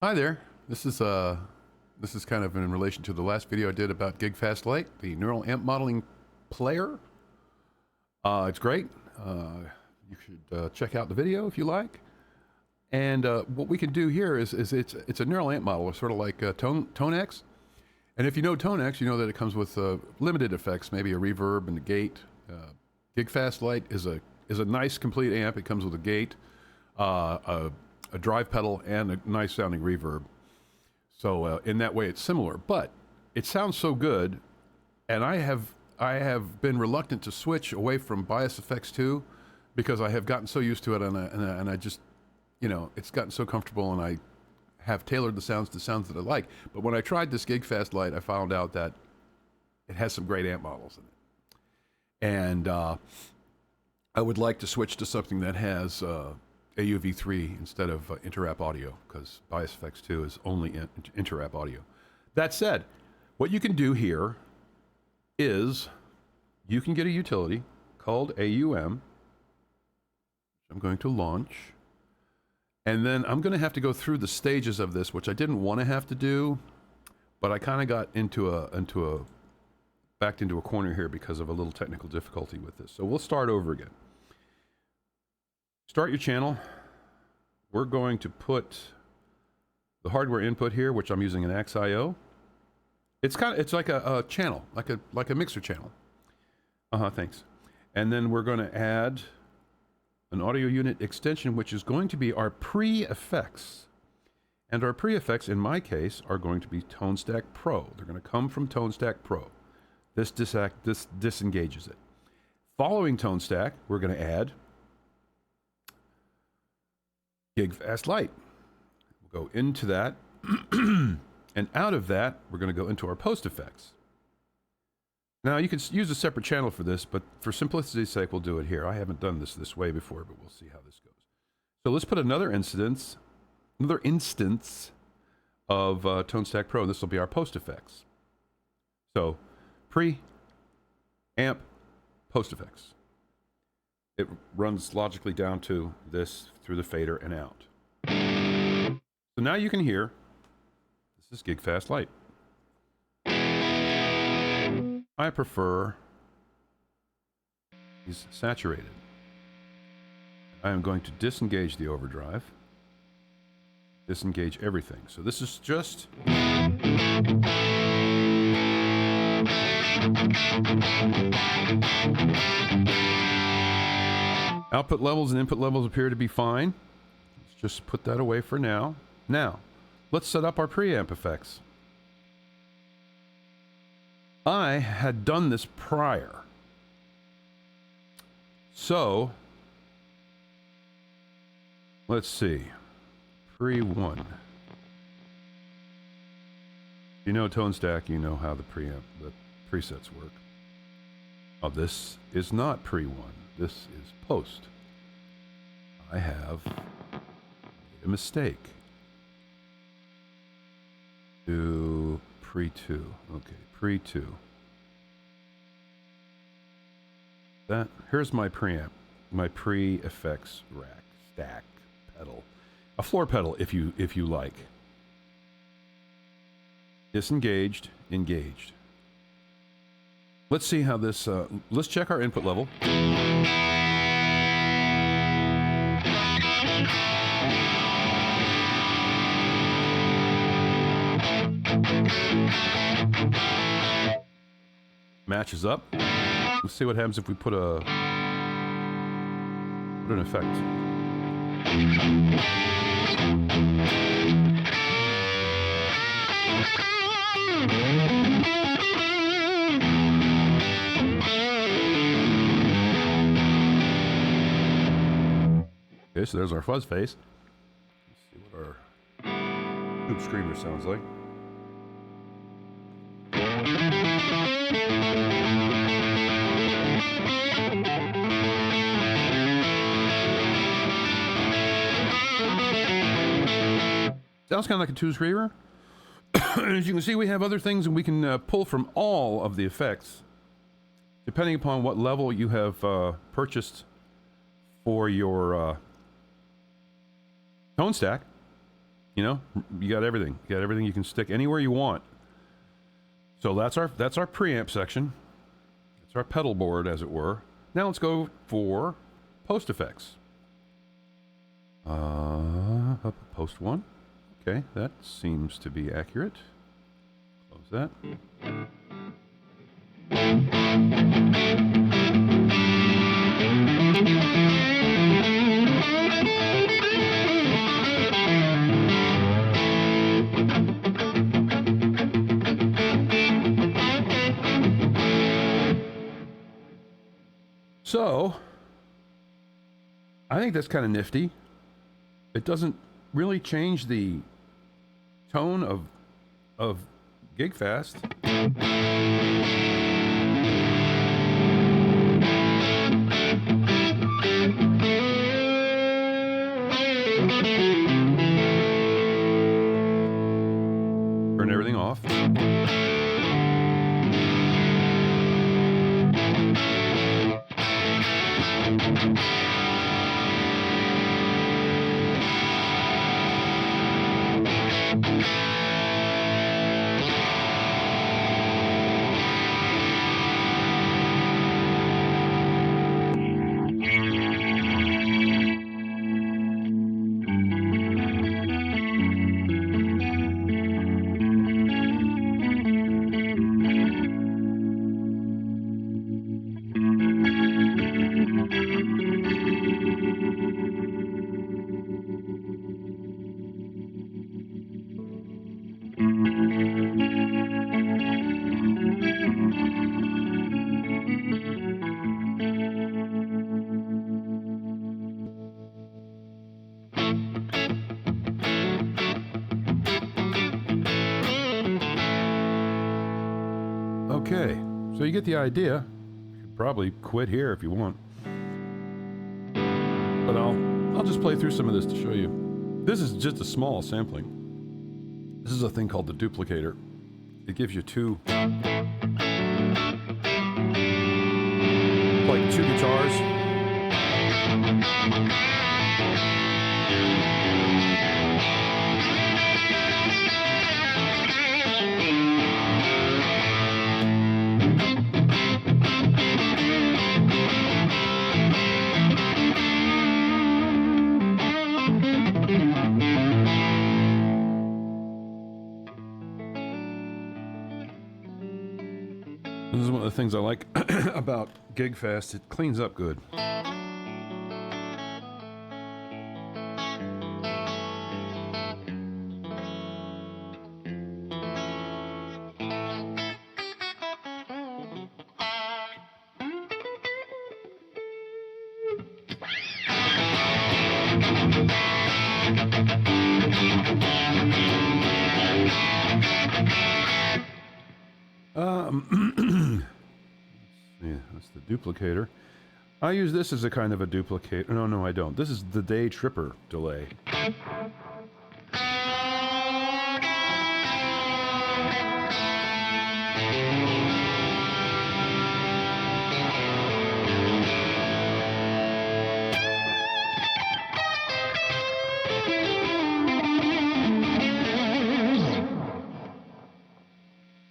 Hi there. This is kind of in relation to the last video I did about GigFast Lite, the neural amp modeling player. It's great. You should check out the video if you like. And what we can do here is it's a neural amp model, sort of like ToneX. And if you know ToneX, you know that it comes with limited effects, maybe a reverb and a gate. GigFast Lite is a nice complete amp. It comes with a gate, a drive pedal, and a nice sounding reverb. So in that way, it's similar, but it sounds so good, and I have been reluctant to switch away from Bias Effects 2 because I have gotten so used to it, and I just, you know, it's gotten so comfortable, and I have tailored the sounds to sounds that I like. But when I tried this GigFast Lite, I found out that it has some great amp models in it, and I would like to switch to something that has AUV3 instead of Interap audio, because Bias Effects 2 is only Interap audio. That said, what you can do here is you can get a utility called AUM, which I'm going to launch, and then I'm going to have to go through the stages of this, which I didn't want to have to do, but I kind of got backed into a corner here because of a little technical difficulty with this. So we'll start over again. Start your channel. We're going to put the hardware input here, which I'm using an AXIO. It's like a channel, like a mixer channel. Thanks. And then we're going to add an audio unit extension, which is going to be our pre-effects. And our pre-effects, in my case, are going to be ToneStack Pro. They're going to come from ToneStack Pro. This disengages it. Following ToneStack, we're going to add GigFast Lite. We'll go into that, and out of that, we're going to go into our post effects. Now, you can use a separate channel for this, but for simplicity's sake, we'll do it here. I haven't done this way before, but we'll see how this goes. So let's put another instance of ToneStack Pro. This will be our post effects. So, pre, amp, post effects. It runs logically down to this through the fader and out. So now you can hear, this is GigFast Lite. I prefer these saturated. I am going to disengage the overdrive, disengage everything. So this is just output levels and input levels appear to be fine. Let's just put that away for now. Now, let's set up our preamp effects. I had done this prior. So, let's see. Pre-1. You know ToneStack, you know how the presets work. Oh, this is not pre-1. This is post. I have made a mistake. Do pre-2. Okay, pre-2. Here's my preamp, my pre-effects rack, stack, pedal. A floor pedal if you like. Disengaged, engaged. Let's see how this, let's check our input level. Matches up. Let's see what happens if we put an effect. Okay, so there's our fuzz face. Let's see what our tube screamer sounds like. Sounds kind of like a tube screamer. As you can see, we have other things, and we can pull from all of the effects, depending upon what level you have purchased for your ToneStack. You know, you got everything. You got everything you can stick anywhere you want. So that's our preamp section. It's our pedal board, as it were. Now let's go for post effects. Post 1. Okay, that seems to be accurate. Close that. So, I think that's kind of nifty. It doesn't really change the tone of GigFast. Turn everything off. Okay, so you get the idea. You could probably quit here if you want. But I'll just play through some of this to show you. This is just a small sampling. This is a thing called the duplicator. It gives you two, like two guitars. This is one of the things I like about GigFast. It cleans up good. Yeah, that's the duplicator. I use this as a kind of a duplicator. No, I don't. This is the day tripper delay.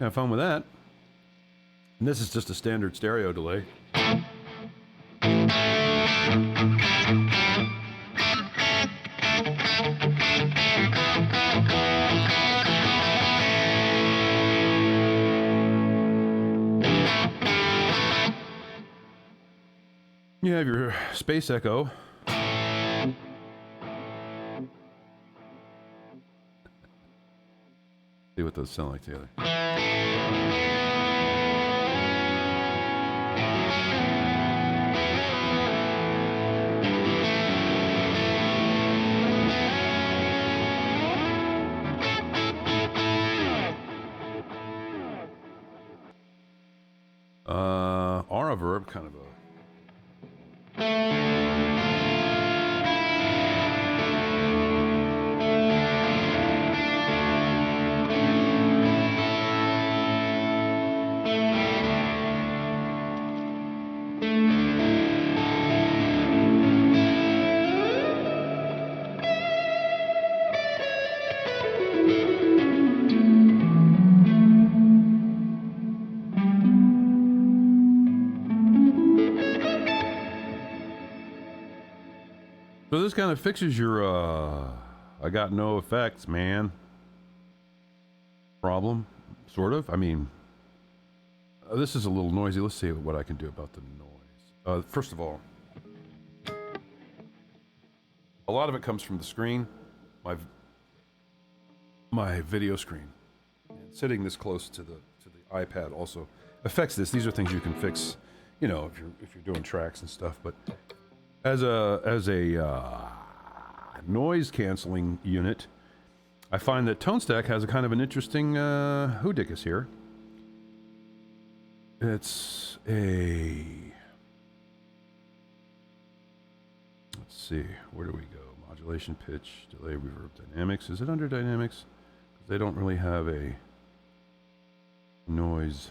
Have fun with that. And this is just a standard stereo delay. You have your space echo. See what those sound like together. Aura verb, kind of a. So this kind of fixes your, I got no effects, man. Problem, sort of. I mean, this is a little noisy. Let's see what I can do about the noise. First of all, a lot of it comes from the screen, my video screen. And sitting this close to the iPad also affects this. These are things you can fix, you know, if you're doing tracks and stuff. But as a noise canceling unit, I find that ToneStack has a kind of an interesting hoodicus here. It's a, let's see, where do we go? Modulation, pitch, delay, reverb, dynamics. Is it under dynamics? Because they don't really have a noise.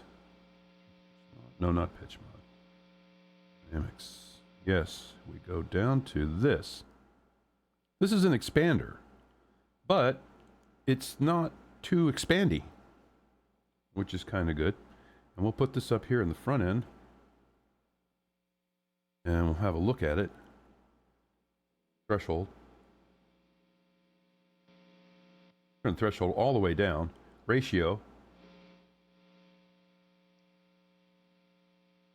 No, not pitch mod. Dynamics. Yes, we go down to this. This is an expander, but it's not too expandy, which is kind of good. And we'll put this up here in the front end, and we'll have a look at it. Threshold. Turn threshold all the way down. Ratio.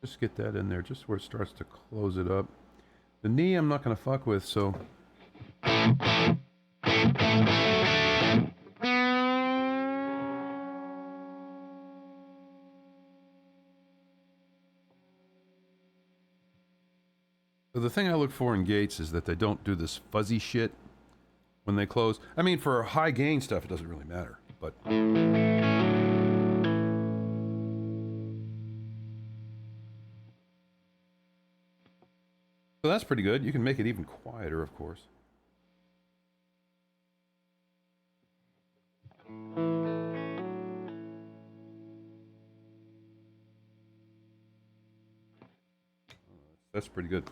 Just get that in there, just where it starts to close it up. The knee I'm not going to fuck with, so... So the thing I look for in gates is that they don't do this fuzzy shit when they close. I mean, for high gain stuff, it doesn't really matter, but... So that's pretty good. You can make it even quieter, of course. That's pretty good.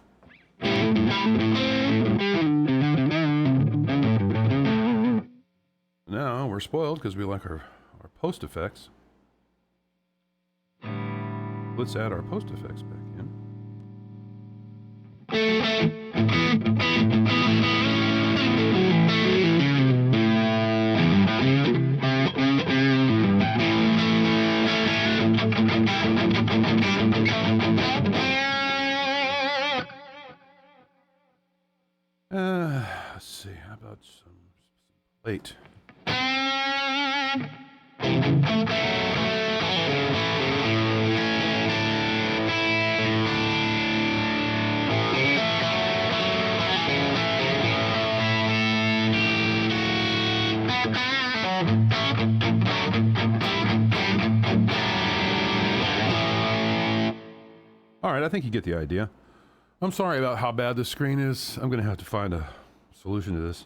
Now we're spoiled because we like our post effects. Let's add our post effects back in. Let's see, how about some plate? All right, I think you get the idea. I'm sorry about how bad the screen is. I'm going to have to find a solution to this.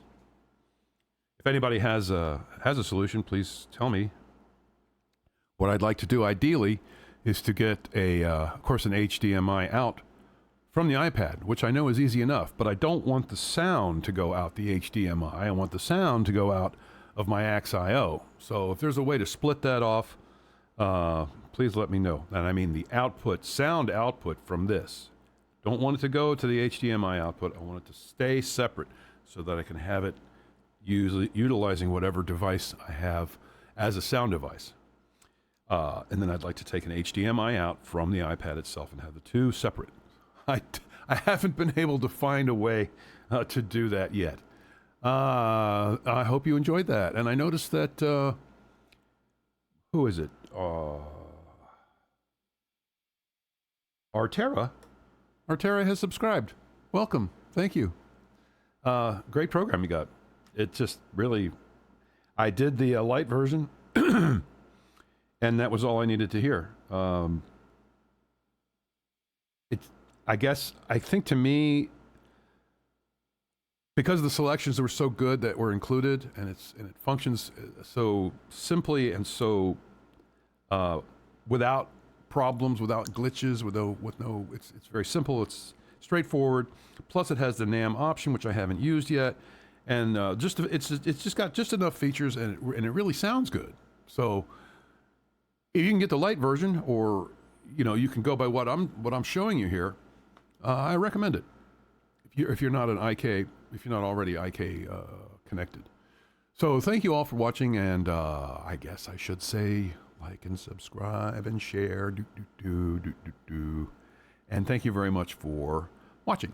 If anybody has a solution, please tell me. What I'd like to do ideally is to get of course, an HDMI out from the iPad, which I know is easy enough, but I don't want the sound to go out the HDMI. I want the sound to go out of my AXIO. So if there's a way to split that off, please let me know. And I mean the output, sound output from this. Don't want it to go to the HDMI output. I want it to stay separate so that I can have it utilizing whatever device I have as a sound device. And then I'd like to take an HDMI out from the iPad itself and have the two separate. I haven't been able to find a way to do that yet. I hope you enjoyed that. And I noticed that, who is it? Artera has subscribed. Welcome. Thank you. Great program you got. It just really, I did the light version and that was all I needed to hear. I think to me, because the selections were so good that were included and it functions so simply and so without problems, without glitches, it's very simple, it's straightforward. Plus it has the NAM option, which I haven't used yet. And it's just got just enough features and it really sounds good. So if you can get the light version, or you can go by what I'm showing you here, I recommend it. If you're not an IK if you're not already IK connected. So thank you all for watching, and I guess I should say like and subscribe and share. And thank you very much for watching.